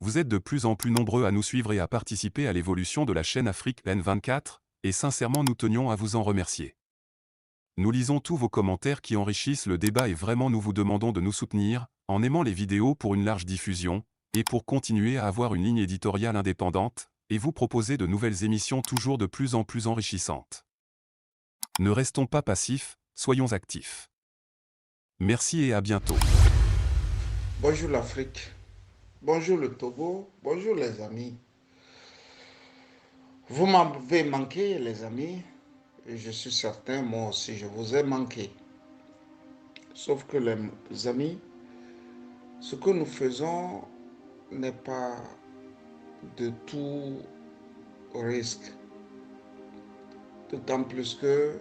Vous êtes de plus en plus nombreux à nous suivre et à participer à l'évolution de la chaîne Afrique N24, et sincèrement nous tenions à vous en remercier. Nous lisons tous vos commentaires qui enrichissent le débat et vraiment nous vous demandons de nous soutenir, en aimant les vidéos pour une large diffusion, et pour continuer à avoir une ligne éditoriale indépendante, et vous proposer de nouvelles émissions toujours de plus en plus enrichissantes. Ne restons pas passifs, soyons actifs. Merci et à bientôt. Bonjour l'Afrique, bonjour le Togo, bonjour les amis. Vous m'avez manqué les amis, et je suis certain, moi aussi je vous ai manqué. Sauf que les amis, ce que nous faisons n'est pas de tout risque. D'autant plus que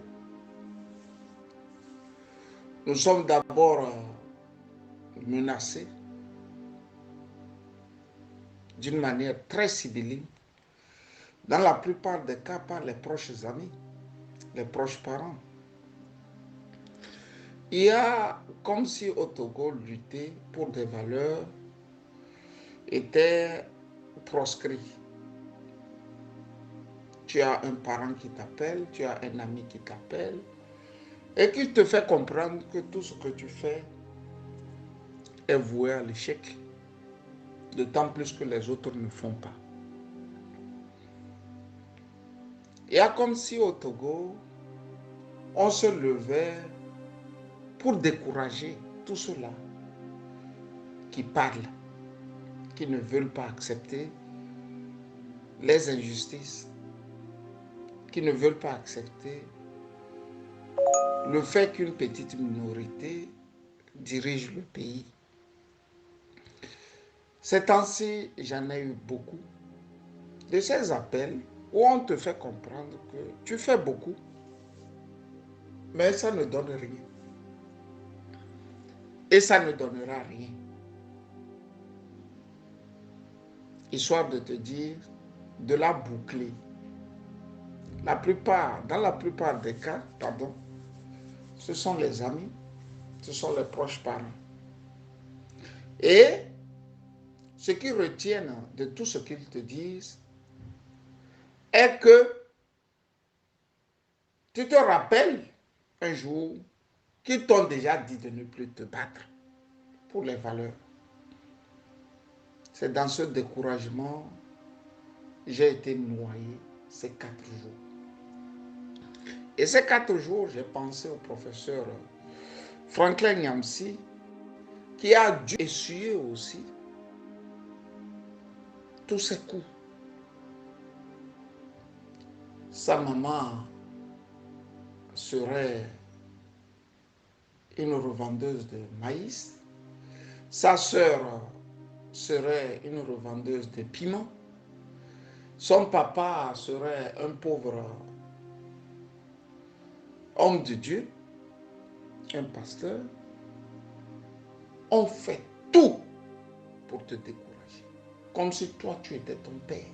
nous sommes d'abord menacés d'une manière très sibylline, dans la plupart des cas par les proches amis, les proches parents. Il y a comme si au Togo, lutter pour des valeurs était proscrit. Tu as un parent qui t'appelle, tu as un ami qui t'appelle et qui te fait comprendre que tout ce que tu fais est voué à l'échec. D'autant plus que les autres ne font pas. Il y a comme si au Togo, on se levait pour décourager tous ceux-là qui parlent, qui ne veulent pas accepter les injustices, qui ne veulent pas accepter le fait qu'une petite minorité dirige le pays. Ces temps-ci, j'en ai eu beaucoup de ces appels où on te fait comprendre que tu fais beaucoup, mais ça ne donne rien. Et ça ne donnera rien. Histoire de te dire, de la boucler. Dans la plupart des cas, ce sont les amis, ce sont les proches parents. Et ce qu'ils retiennent de tout ce qu'ils te disent est que tu te rappelles un jour qu'ils t'ont déjà dit de ne plus te battre pour les valeurs. C'est dans ce découragement que j'ai été noyé ces 4 jours. Et ces 4 jours, j'ai pensé au professeur Franklin Nyamsi, qui a dû essuyer aussi tous ces coups. Sa maman serait une revendeuse de maïs. Sa sœur serait une revendeuse de piment. Son papa serait un pauvre homme de Dieu, un pasteur. On fait tout pour te décourager. Comme si toi, tu étais ton père.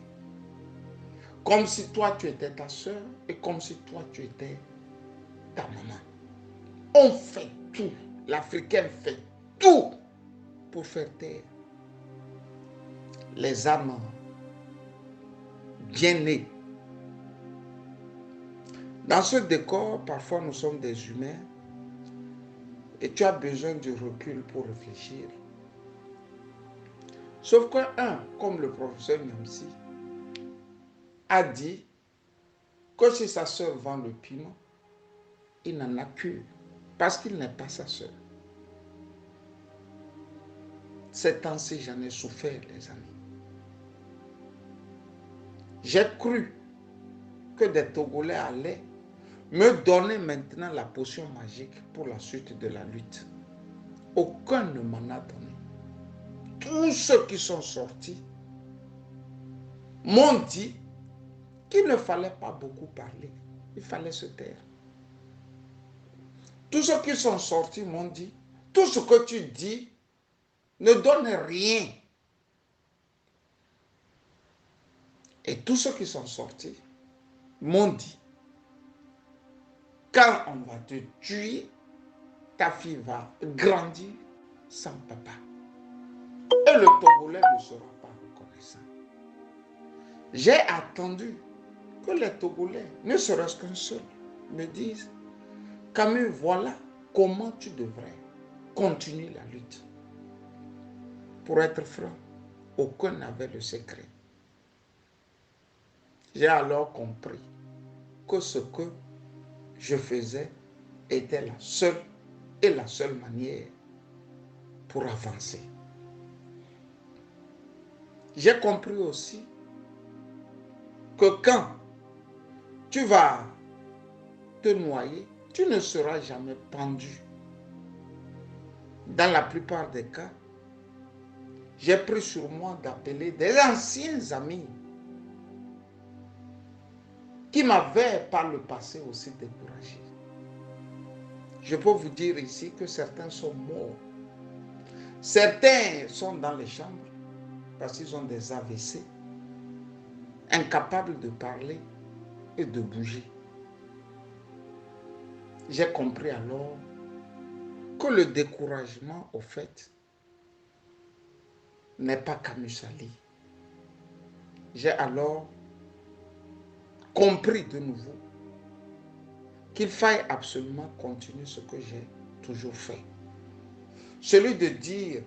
Comme si toi, tu étais ta soeur. Et comme si toi, tu étais ta maman. On fait tout. L'Africain fait tout pour faire taire les âmes bien nées. Dans ce décor, parfois, nous sommes des humains. Et tu as besoin du recul pour réfléchir. Sauf qu'un, comme le professeur Nyamsi, a dit que si sa soeur vend le piment, il n'en a que parce qu'il n'est pas sa soeur. Ces temps-ci, j'en ai souffert, les amis. J'ai cru que des Togolais allaient me donner maintenant la potion magique pour la suite de la lutte. Aucun ne m'en a donné. Tous ceux qui sont sortis m'ont dit qu'il ne fallait pas beaucoup parler. Il fallait se taire. Tous ceux qui sont sortis m'ont dit, tout ce que tu dis ne donne rien. Et tous ceux qui sont sortis m'ont dit, quand on va te tuer, ta fille va grandir sans papa. Et le Togolais ne sera pas reconnaître. J'ai attendu que les Togolais, ne serait-ce qu'un seul, me disent, Camus, voilà comment tu devrais continuer la lutte. Pour être franc, aucun n'avait le secret. J'ai alors compris que ce que je faisais était la seule manière pour avancer. J'ai compris aussi que quand tu vas te noyer, tu ne seras jamais pendu. Dans la plupart des cas, j'ai pris sur moi d'appeler des anciens amis qui m'avaient par le passé aussi découragé. Je peux vous dire ici que certains sont morts. Certains sont dans les chambres parce qu'ils ont des AVC, incapables de parler et de bouger. J'ai compris alors que le découragement, au fait, n'est pas Camus Sali. J'ai alors compris de nouveau qu'il faille absolument continuer ce que j'ai toujours fait. Celui de dire,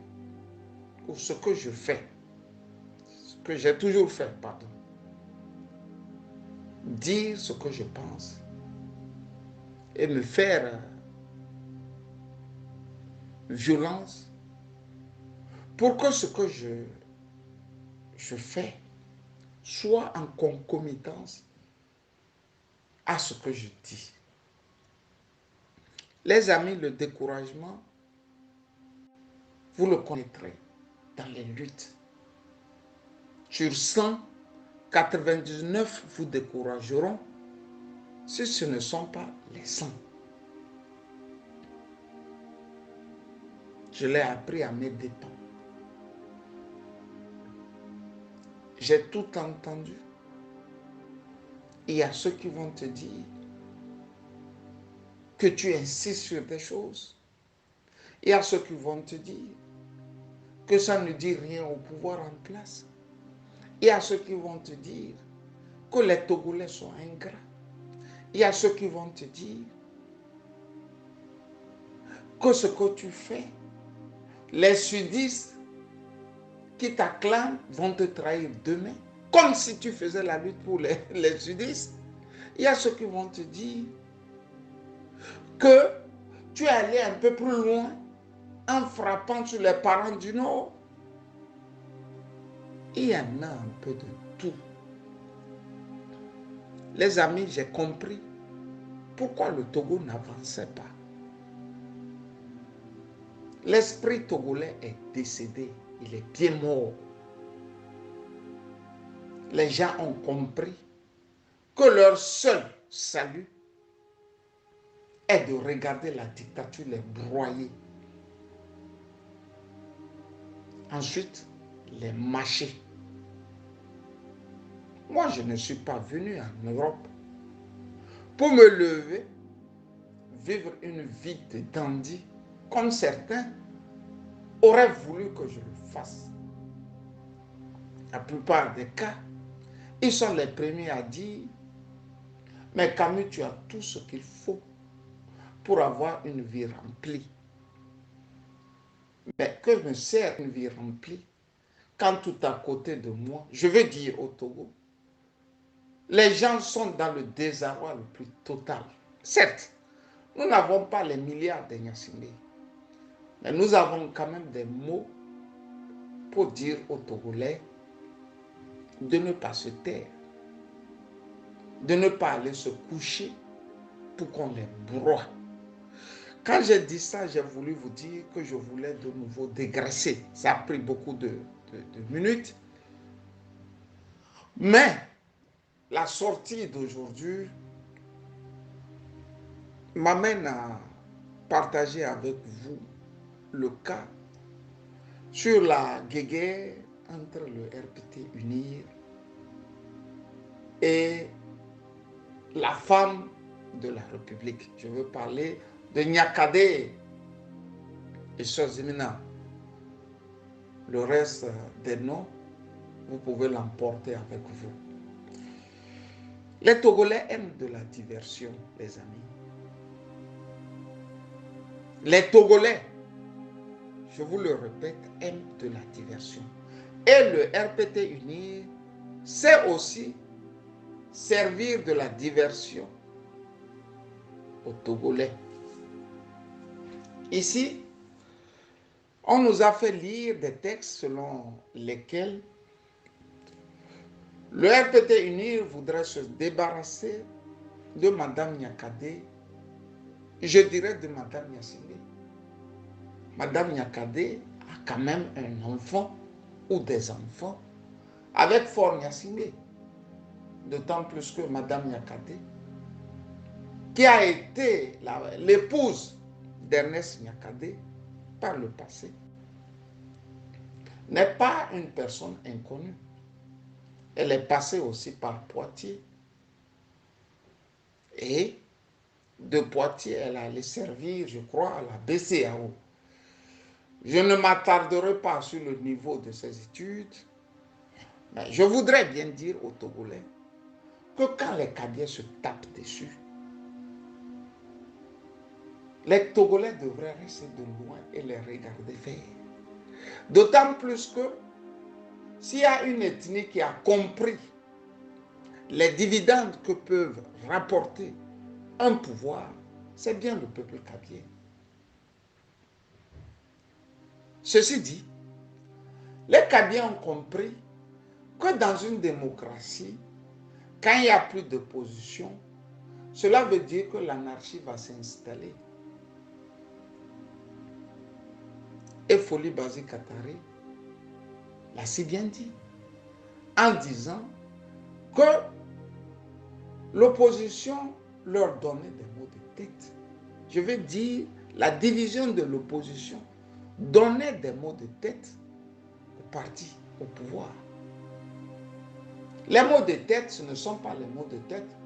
ou ce que je fais, ce que j'ai toujours fait, pardon. Dire ce que je pense et me faire violence pour que ce que je fais soit en concomitance à ce que je dis. Les amis, le découragement, vous le connaîtrez dans les luttes. Sur 100, 99 vous décourageront si ce ne sont pas les 100. Je l'ai appris à mes dépens. J'ai tout entendu. Il y a ceux qui vont te dire que tu insistes sur des choses. Il y a ceux qui vont te dire que ça ne dit rien au pouvoir en place. Il y a ceux qui vont te dire que les Togolais sont ingrats. Il y a ceux qui vont te dire que ce que tu fais, les sudistes qui t'acclament vont te trahir demain, comme si tu faisais la lutte pour les sudistes. Il y a ceux qui vont te dire que tu es allé un peu plus loin en frappant sur les parents du Nord. Il y en a un peu de tout. Les amis, j'ai compris pourquoi le Togo n'avançait pas. L'esprit togolais est décédé, il est bien mort. Les gens ont compris que leur seul salut est de regarder la dictature les broyer. Ensuite, les mâcher. Moi, je ne suis pas venu en Europe pour me lever, vivre une vie de dandy, comme certains auraient voulu que je le fasse. La plupart des cas, ils sont les premiers à dire, mais Camus, tu as tout ce qu'il faut pour avoir une vie remplie. Mais que me sert une vie remplie quand tout à côté de moi, je veux dire au Togo, les gens sont dans le désarroi le plus total. Certes, nous n'avons pas les milliards de Nyassingé, mais nous avons quand même des mots pour dire aux Togolais de ne pas se taire, de ne pas aller se coucher pour qu'on les broie. Quand j'ai dit ça, j'ai voulu vous dire que je voulais de nouveau dégraisser. Ça a pris beaucoup de minutes. Mais la sortie d'aujourd'hui m'amène à partager avec vous le cas sur la guéguerre entre le RPT UNIR et la femme de la République. Je veux parler de Nyakadé et Sozimina. Le reste des noms, vous pouvez l'emporter avec vous. Les Togolais aiment de la diversion, les amis. Les Togolais, je vous le répète, aiment de la diversion. Et le RPT Unir sait aussi servir de la diversion aux Togolais. Ici, on nous a fait lire des textes selon lesquels le RPT Unir voudrait se débarrasser de Madame Nyakade, je dirais de Madame Gnassingbé. Madame Nyakade a quand même un enfant ou des enfants avec Faure Gnassingbé. D'autant plus que Madame Nyakade, qui a été l'épouse d'Ernest Nyakade par le passé, n'est pas une personne inconnue. Elle est passée aussi par Poitiers. Et de Poitiers, elle allait servir, je crois, à la BCAO. Je ne m'attarderai pas sur le niveau de ses études, mais je voudrais bien dire aux Togolais que quand les Kadiens se tapent dessus, les Togolais devraient rester de loin et les regarder faire. D'autant plus que s'il y a une ethnie qui a compris les dividendes que peuvent rapporter un pouvoir, c'est bien le peuple kadien. Ceci dit, les Kadiens ont compris que dans une démocratie, quand il n'y a plus d'opposition, cela veut dire que l'anarchie va s'installer. Et Foli Bazi Katari l'a si bien dit, en disant que l'opposition leur donnait des maux de tête. Je veux dire, la division de l'opposition donnait des maux de tête au parti, au pouvoir. Les maux de tête, ce ne sont pas les maux de tête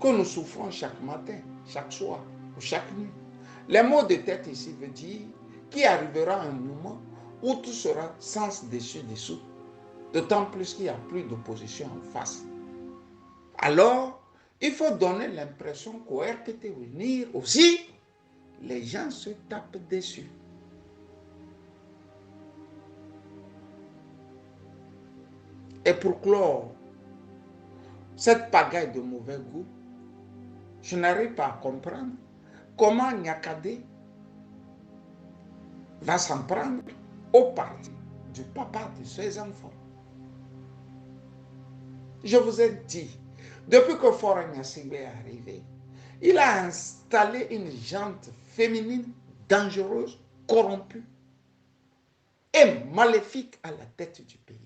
que nous souffrons chaque matin, chaque soir ou chaque nuit. Les maux de tête ici veut dire qu'il arrivera un moment où tout sera sens dessus-dessous. D'autant plus qu'il n'y a plus d'opposition en face. Alors, il faut donner l'impression qu'au RPT Unir aussi, les gens se tapent dessus. Et pour clore cette pagaille de mauvais goût, je n'arrive pas à comprendre comment Nyakade va s'en prendre au parti du papa de ses enfants. Je vous ai dit, depuis que Faure Gnassingbé est arrivé, il a installé une gente féminine dangereuse, corrompue et maléfique à la tête du pays.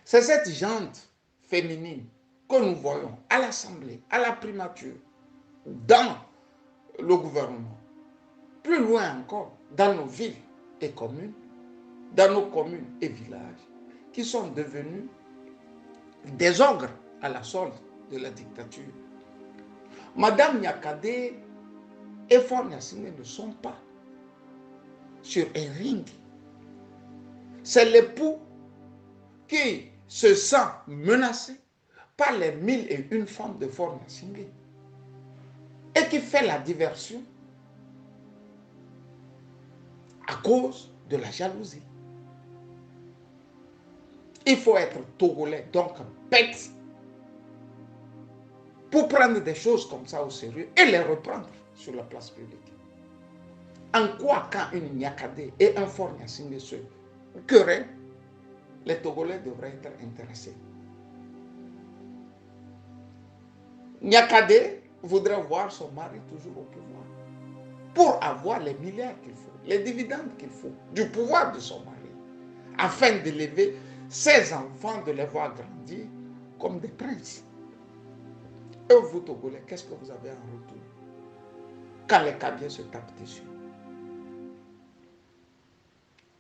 C'est cette gente féminine que nous voyons à l'Assemblée, à la primature, dans le gouvernement, plus loin encore, dans nos villes et communes, dans nos communes et villages, qui sont devenus des ogres à la solde de la dictature. Madame Nyakade et Faure Gnassingbé ne sont pas sur un ring. C'est l'époux qui se sent menacé par les 1001 femmes de Faure Gnassingbé et qui fait la diversion à cause de la jalousie. Il faut être togolais, donc bête, pour prendre des choses comme ça au sérieux et les reprendre sur la place publique. En quoi, quand une Nyakade et un Faure Gnassingbé se querellent, les Togolais devraient être intéressés. Nyakade voudrait voir son mari toujours au pouvoir pour avoir les milliards qu'il faut, les dividendes qu'il faut, du pouvoir de son mari, afin d'élever ses enfants, de les voir grandir comme des princes. Et vous, Togolais, qu'est-ce que vous avez en retour quand les Kadiens se tapent dessus?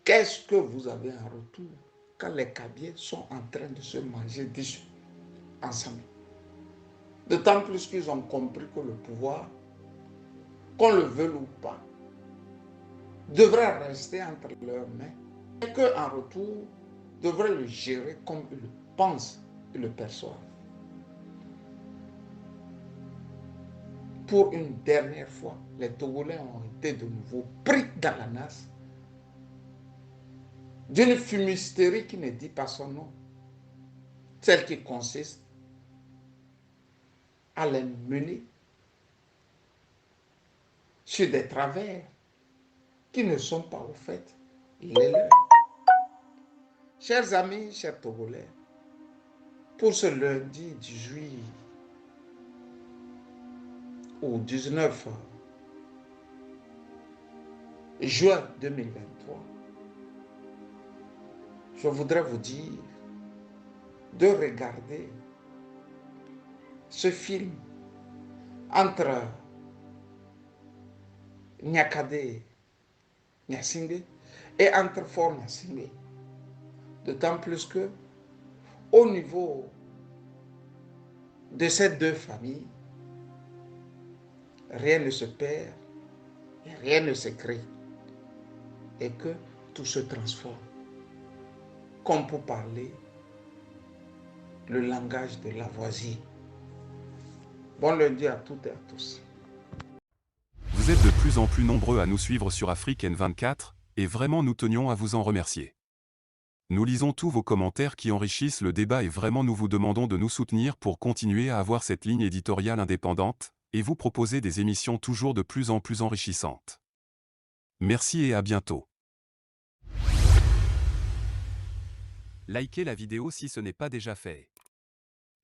Qu'est-ce que vous avez en retour quand les Kadiens sont en train de se manger dessus ensemble? D'autant plus qu'ils ont compris que le pouvoir, qu'on le veuille ou pas, devrait rester entre leurs mains et qu'en retour, devraient le gérer comme ils le pensent et le perçoivent. pour une dernière fois, les Togolais ont été de nouveau pris dans la nasse d'une fumisterie qui ne dit pas son nom, celle qui consiste à les mener sur des travers qui ne sont pas au fait les leurs. Chers amis, chers Togolais, pour ce lundi 18 au 19 juin 2023, je voudrais vous dire de regarder ce film entre Nyakade Nyasingbe et entre Fort Nyasingbe. D'autant plus que, au niveau de ces deux familles, rien ne se perd et rien ne se crée. Et que tout se transforme. Comme pour parler le langage de Lavoisier. Bon lundi à toutes et à tous. Vous êtes de plus en plus nombreux à nous suivre sur Afrique N24, et vraiment nous tenions à vous en remercier. Nous lisons tous vos commentaires qui enrichissent le débat et vraiment nous vous demandons de nous soutenir pour continuer à avoir cette ligne éditoriale indépendante, et vous proposer des émissions toujours de plus en plus enrichissantes. Merci et à bientôt. Likez la vidéo si ce n'est pas déjà fait.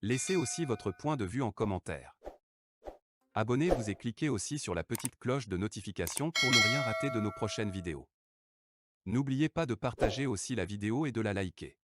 Laissez aussi votre point de vue en commentaire. Abonnez-vous et cliquez aussi sur la petite cloche de notification pour ne rien rater de nos prochaines vidéos. N'oubliez pas de partager aussi la vidéo et de la liker.